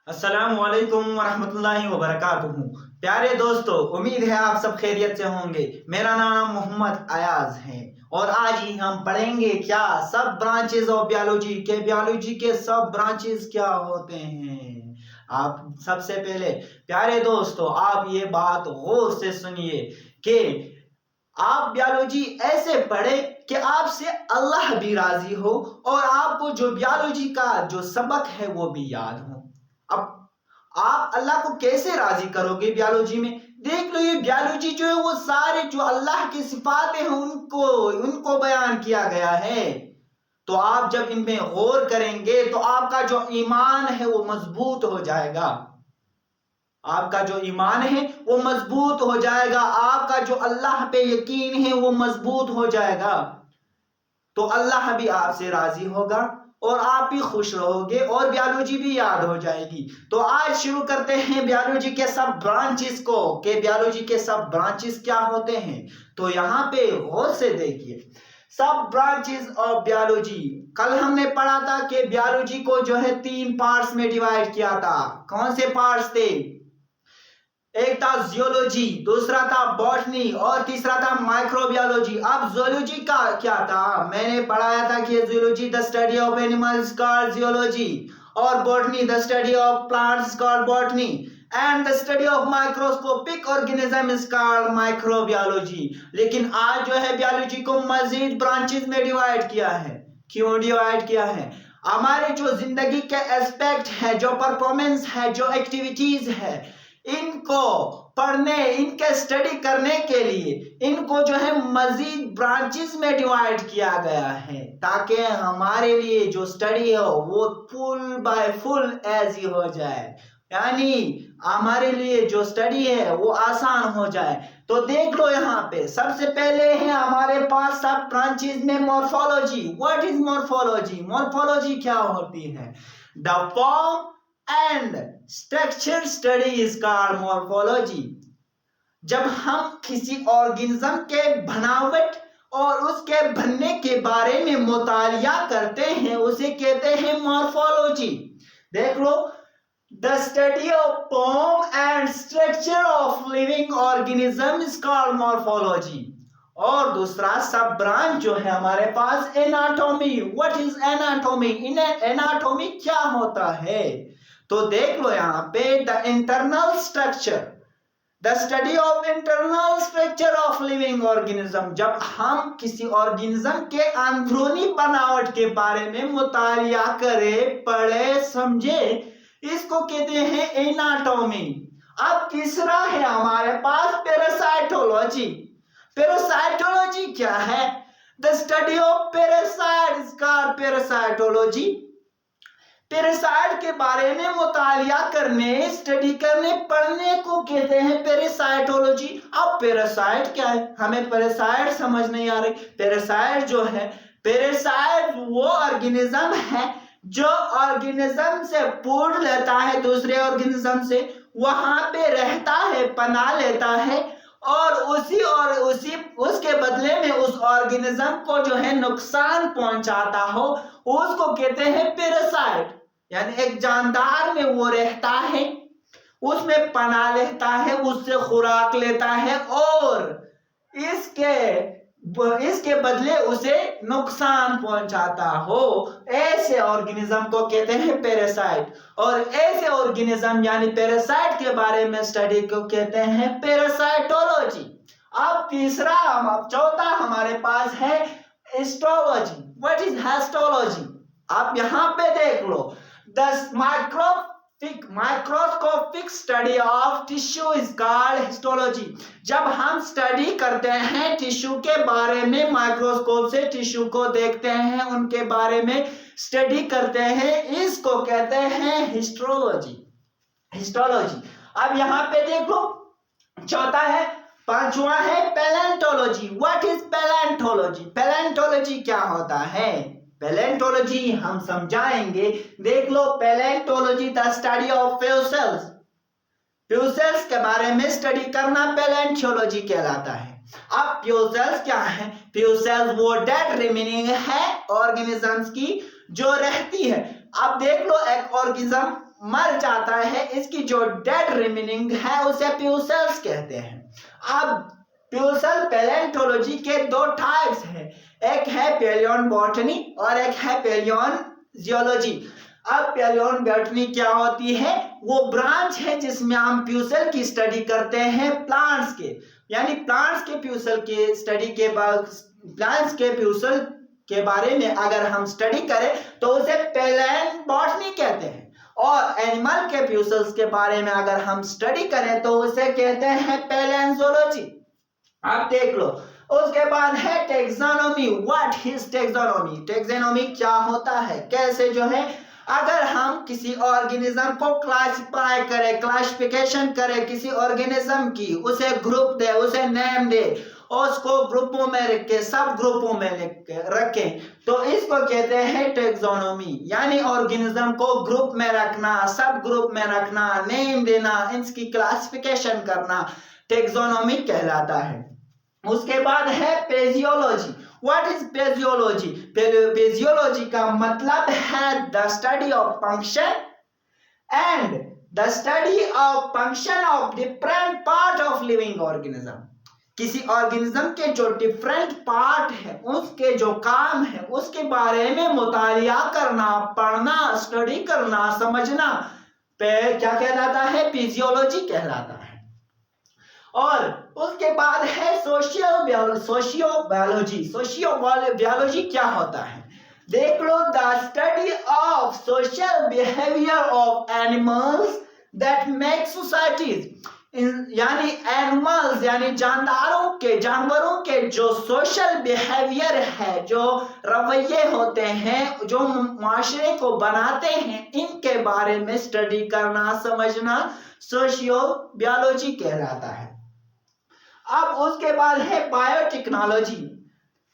अस्सलामुअलैकुम वरहमतुल्लाहि वबरकातुहू। प्यारे दोस्तों, उम्मीद है आप सब खैरियत से होंगे। मेरा नाम मोहम्मद अयाज है और आज ही हम पढ़ेंगे क्या सब ब्रांचेस ऑफ बायोलॉजी के सब ब्रांचेस क्या होते हैं। आप सबसे पहले प्यारे दोस्तों आप ये बात गौर से सुनिए कि आप बायोलॉजी ऐसे पढ़े कि आपसे अल्लाह भी राजी हो और आपको जो बायोलॉजी का जो सबक है वो भी याद हो। अब आप अल्लाह को कैसे राजी करोगे बायोलॉजी में? देख लो, ये बायोलॉजी जो है वो सारे जो अल्लाह की सिफातें हैं उनको उनको बयान किया गया है। तो आप जब इनमें गौर करेंगे तो आपका जो ईमान है वो मजबूत हो जाएगा। आपका जो ईमान है वो मजबूत हो जाएगा, आपका जो अल्लाह पे यकीन है वो मजबूत हो जाएगा। तो अल्लाह भी आपसे राजी होगा और आप भी खुश रहोगे और बायोलॉजी भी याद हो जाएगी। तो आज शुरू करते हैं बायोलॉजी के सब ब्रांचेस को कि बायोलॉजी के सब ब्रांचेस क्या होते हैं। तो यहाँ पे गौर से देखिए, सब ब्रांचेस ऑफ बायोलॉजी। कल हमने पढ़ा था कि बायोलॉजी को जो है 3 पार्ट्स में डिवाइड किया था। कौन से पार्ट्स थे? एक था जियोलॉजी, दूसरा था बॉटनी और तीसरा था माइक्रोबायोलॉजी। अब जियोलॉजी का क्या था? मैंने पढ़ाया था कि geology the study of animals called geology और botany the study of plants called botany and the study of microscopic organism is called microbiology. लेकिन आज जो है बायोलॉजी को मजीद ब्रांचेस में डिवाइड किया है। क्यों डिवाइड किया है? हमारे जो जिंदगी के एस्पेक्ट है, जो परफॉर्मेंस है, जो एक्टिविटीज है, इनको पढ़ने, इनके स्टडी करने के लिए इनको जो है मजीद ब्रांचेस में डिवाइड किया गया है ताकि हमारे लिए जो स्टडी हो वो फुल बाय फुल ऐसी हो जाए, यानी हमारे लिए जो स्टडी है वो आसान हो जाए। तो देख लो यहाँ पे सबसे पहले है हमारे पास सब ब्रांचेस में morphology. What is morphology? Morphology क्या होती है? The form and structure study is called morphology. जब हम किसी ऑर्गेनिज्म के बनावट और उसके बनने के बारे में मुतालिया करते हैं उसे कहते हैं मॉर्फोलॉजी। देख लो, the study of form and structure of living organism is called morphology. और दूसरा सब ब्रांच जो है हमारे पास anatomy. What is anatomy? In anatomy क्या होता है? तो देख लो यहाँ पे the internal structure, the study of internal structure of living organism. जब हम किसी ऑर्गेनिज्म के अंदरूनी बनावट के बारे में मुतालिया करें, पढ़े, समझे, इसको कहते हैं एनाटॉमी। अब तीसरा है हमारे पास पैरासाइटोलॉजी। पैरासाइटोलॉजी क्या है? The study of parasite is called parasitology. Parasite के बारे में मुतालिया करने, स्टडी करने, पढ़ने को कहते हैं पैरासाइटोलॉजी। अब पैरासाइट क्या है? हमें पैरासाइट समझ नहीं आ रही। पैरासाइट जो है, पैरासाइट वो ऑर्गेनिज्म है जो ऑर्गेनिज्म से फूड लेता है दूसरे ऑर्गेनिज्म से, वहां पे रहता है, पनाह लेता है और उसके बदले में उस ऑर्गेनिज्म को जो है नुकसान पहुंचाता हो उसको कहते हैं पैरासाइट। यानी एक जानदार में वो रहता है, उसमें पनाह लेता है, उससे खुराक लेता है और इसके बदले उसे नुकसान पहुंचाता हो। ऐसे ऑर्गेनिज्म को कहते हैं पैरासाइट और ऐसे ऑर्गेनिज्म यानी पैरासाइट के बारे में स्टडी को कहते हैं पैरासाइटोलॉजी। अब चौथा हमारे पास है हिस्टोलॉजी। What is histology? आप यहाँ पे देख लो, the microscopic study of tissue is called histology. जब हम स्टडी करते हैं टिश्यू के बारे में, माइक्रोस्कोप से टिश्यू को देखते हैं, उनके बारे में स्टडी करते हैं, इसको कहते हैं हिस्टोलॉजी। अब यहाँ पे देखो, चौथा है, पांचवा है palaeontology. What is palaeontology? Palaeontology क्या होता है? पैलेंटोलॉजी हम समझाएंगे। देख लो, पैलेंटोलॉजी द स्टडी ऑफ फ्यूसेल्स। फ्यूसेल्स के बारे में स्टडी करना पैलेंटोलॉजी कहलाता है। अब फ्यूसेल्स क्या है? फ्यूसेल्स वो डेड रिमेनिंग है ऑर्गेनिजम्स की जो रहती है। अब देख लो, एक ऑर्गेनिज्म मर जाता है, इसकी जो डेड रिमेनिंग है उसे प्यूसल्स कहते हैं। अब प्यूसल पैलेंटोलॉजी के दो टाइप्स हैं, एक है पैलियन बॉटनी और एक है पैलियन जियोलॉजी। अब पैलियन बॉटनी क्या होती है? वो ब्रांच है जिसमें हम प्यूसल की स्टडी करते हैं प्लांट्स के, यानी प्लांट्स के प्यूसल के स्टडी के बाद प्लांट्स के प्यूसल के बारे में अगर हम स्टडी करें तो उसे पैलियन बॉटनी कहते हैं। और एनिमल के प्यूसल्स के बारे में अगर हम स्टडी करें तो उसे कहते हैं पैलियंटोलॉजी। अब देख लो, उसके बाद है taxonomy. What is taxonomy? Taxonomy क्या होता है, कैसे जो है अगर हम किसी ऑर्गेनिज्म को क्लासिफाई करें, क्लासिफिकेशन करें किसी ऑर्गेनिज्म की, उसे ग्रुप दे, उसे नेम दे, और उसको ग्रुपों में रख के सब ग्रुपों में रखें, तो इसको कहते हैं टेक्सोनोमी। यानी ऑर्गेनिज्म को ग्रुप में रखना, सब ग्रुप में रखना, नेम देना, इसकी क्लासिफिकेशन करना टेक्सोनोमी कहलाता है। उसके बाद है पेजियोलॉजी। What is पेजियोलॉजी? पेजियोलॉजी का मतलब है the study of function and the study of function of different part of living organism. किसी ऑर्गेनिज्म के जो डिफरेंट पार्ट है, उसके जो काम है, उसके बारे में मुतालिया करना, पढ़ना, स्टडी करना, समझना क्या कहलाता है? फिजियोलॉजी कहलाता है। और उसके बाद है सोशियोबायोलॉजी। सोशियोबायोलॉजी क्या होता है? देख लो, the study of social behaviour of animals that make societies, यानी एनिमल्स यानी जानवरों के जो सोशल बिहेवियर है, जो रवैये होते हैं, जो माशरे को बनाते हैं, इनके बारे में स्टडी करना, समझना सोशियोबायोलॉजी कहलाता है। अब उसके बाद है बायोटेक्नोलॉजी।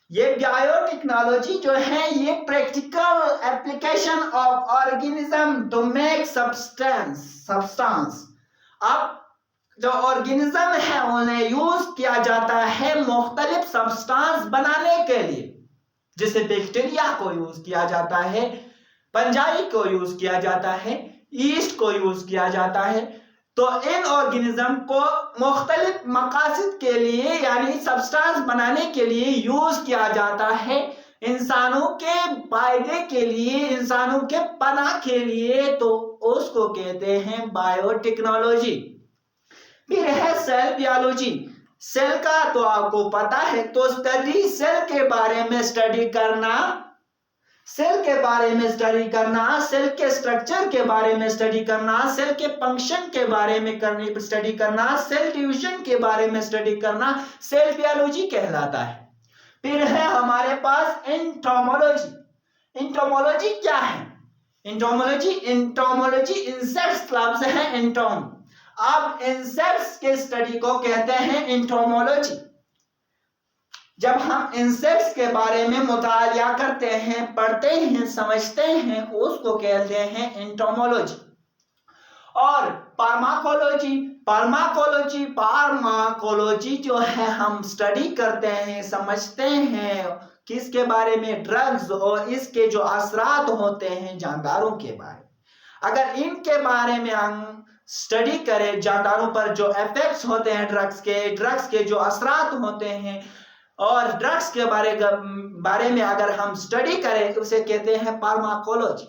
ये बायोटेक्नोलॉजी जो है ये practical application of organism to make substance. अब जो ऑर्गेनिज्म है उन्हें यूज किया जाता है मुख्तलिफ सब्सटेंस बनाने के लिए, जैसे बैक्टीरिया को यूज किया जाता है, फंजाई को यूज किया जाता है, ईस्ट को यूज किया जाता है। तो इन ऑर्गेनिज्म को मुख्तलिफ मकासद के लिए यानी सब्सटेंस बनाने के लिए यूज किया जाता है, इंसानों के फायदे के लिए, इंसानों के पनाह के लिए, तो उसको कहते हैं बायोटेक्नोलॉजी। फिर है सेल बायोलॉजी। सेल का तो आपको पता है, तो स्टडी सेल के बारे में स्टडी करना, सेल के बारे में स्टडी करना, सेल के स्ट्रक्चर के बारे में स्टडी करना, सेल के फंक्शन के बारे में स्टडी करना, सेल डिवीजन के बारे में स्टडी करना सेल बायोलॉजी कहलाता है। फिर है हमारे पास एंटोमोलॉजी। एंटोमोलॉजी क्या है? एंटोमोलॉजी इंसेक्ट्स लफ्ज है एंटोम। अब इंसेक्ट्स के स्टडी को कहते हैं एंटोमोलॉजी। जब हम इंसेक्ट्स के बारे में मुतालिया करते हैं, पढ़ते हैं, समझते हैं, उसको कहते हैं एंटोमोलॉजी। और फार्माकोलॉजी जो है हम स्टडी करते हैं, समझते हैं किसके बारे में? ड्रग्स और इसके जो असरात होते हैं जानदारों के बारे। अगर इनके बारे में हम स्टडी करें, जानदारों पर जो इफेक्ट्स होते हैं ड्रग्स के जो असरात होते हैं, और ड्रग्स के बारे में अगर हम स्टडी करें, उसे कहते हैं फार्माकोलॉजी।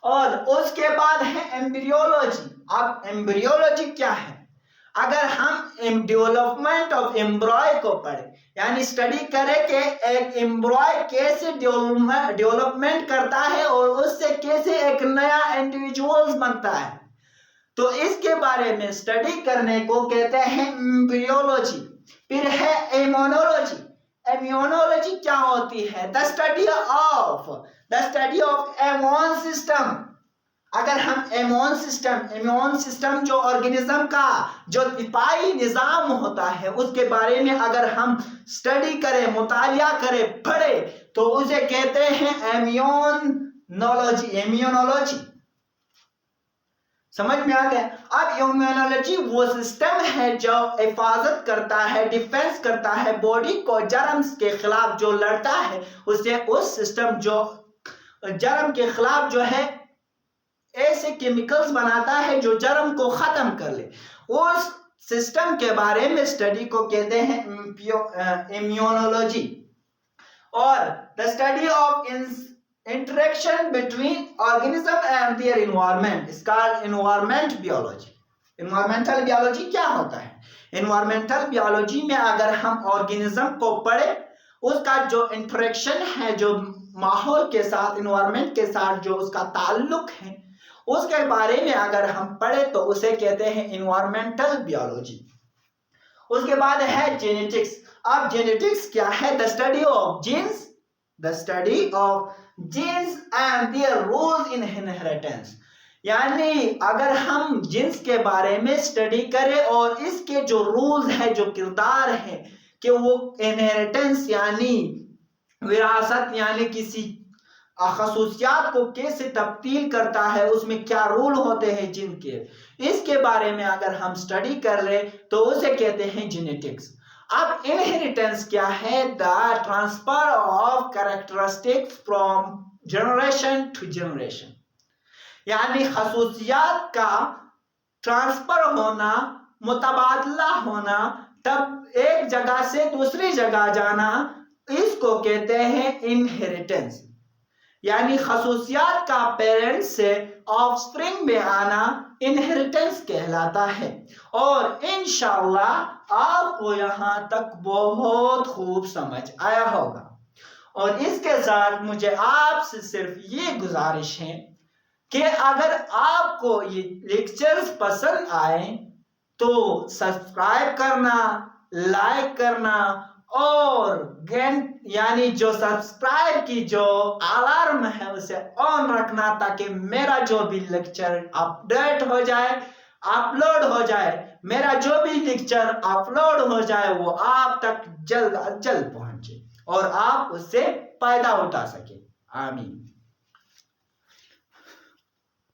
और उसके बाद है एम्ब्रियोलॉजी। अब एम्ब्रियोलॉजी क्या है? अगर हम डेवलपमेंट ऑफ एम्ब्रॉय को पढ़े, यानी स्टडी करें कि एक एम्ब्रॉय कैसे डेवलपमेंट करता है और उससे कैसे एक नया इंडिविजुअल बनता है, तो इसके बारे में स्टडी करने को कहते हैं एम्ब्रियोलॉजी। फिर है इम्यूनोलॉजी। इम्यूनोलॉजी क्या होती है? The study of immune system. अगर हम इम्यून सिस्टम जो ऑर्गेनिज्म का जो दिफाई निजाम होता है, उसके बारे में अगर हम स्टडी करें, मुतालिया करें, पढ़े, तो उसे कहते हैं इम्यूनोलॉजी। समझ में आ गया? अब इम्यूनोलॉजी वो सिस्टम है जो हिफाजत करता है, डिफेंस करता है, बॉडी को जर्म्स के खिलाफ जो लड़ता है, उसे उस सिस्टम जो जर्म के खिलाफ जो है ऐसे केमिकल्स बनाता है जो जर्म को खत्म कर ले। उस सिस्टम के बारे में स्टडी को कहते हैं इम्यूनोलॉजी। और the study of interaction between organism and their environment is called environment biology. Environmental biology क्या होता है? एनवायरमेंटल बियोलॉजी में अगर हम ऑर्गेनिज्म को पढ़े, उसका जो इंटरेक्शन है, जो माहौल के साथ, एनवायरमेंट के साथ जो उसका ताल्लुक है, उसके बारे में अगर हम पढ़े तो उसे कहते हैं एनवायरमेंटल बियोलॉजी। उसके बाद है जेनेटिक्स। अब जेनेटिक्स क्या है? The study of genes, the study of genes and their role in inheritance. यानी अगर हम जीन्स के बारे में स्टडी करें और इसके जो रूल्स है, जो किरदार है कि वो इनहेरिटेंस यानी विरासत यानी किसी खसूसियात को कैसे तब्दील करता है, उसमें क्या रूल होते हैं जीन के, इसके बारे में अगर हम स्टडी कर ले तो उसे कहते हैं जेनेटिक्स। अब इनहेरिटेंस क्या है? The transfer of characteristics from generation to generation, यानी खसूसियात का ट्रांसफर होना, मुतबादला होना, तब एक जगह से दूसरी जगह जाना, इसको कहते हैं इनहेरिटेंस। यानी खसूसियात का पेरेंट्स से ऑफस्प्रिंग में आना इनहेरिटेंस कहलाता है। और इंशाअल्लाह आपको यहाँ तक बहुत खूब समझ आया होगा। और इसके साथ मुझे आपसे सिर्फ ये गुजारिश है कि अगर आपको ये लेक्चर्स पसंद आए तो सब्सक्राइब करना, लाइक करना और घंटे यानी जो सब्सक्राइब की जो अलार्म है उसे ऑन रखना, ताकि मेरा जो भी लेक्चर अपडेट हो जाए, अपलोड हो जाए, मेरा जो भी लेक्चर अपलोड हो जाए वो आप तक जल्द अज जल्द पहुंचे और आप उससे फायदा उठा सके। आमीन।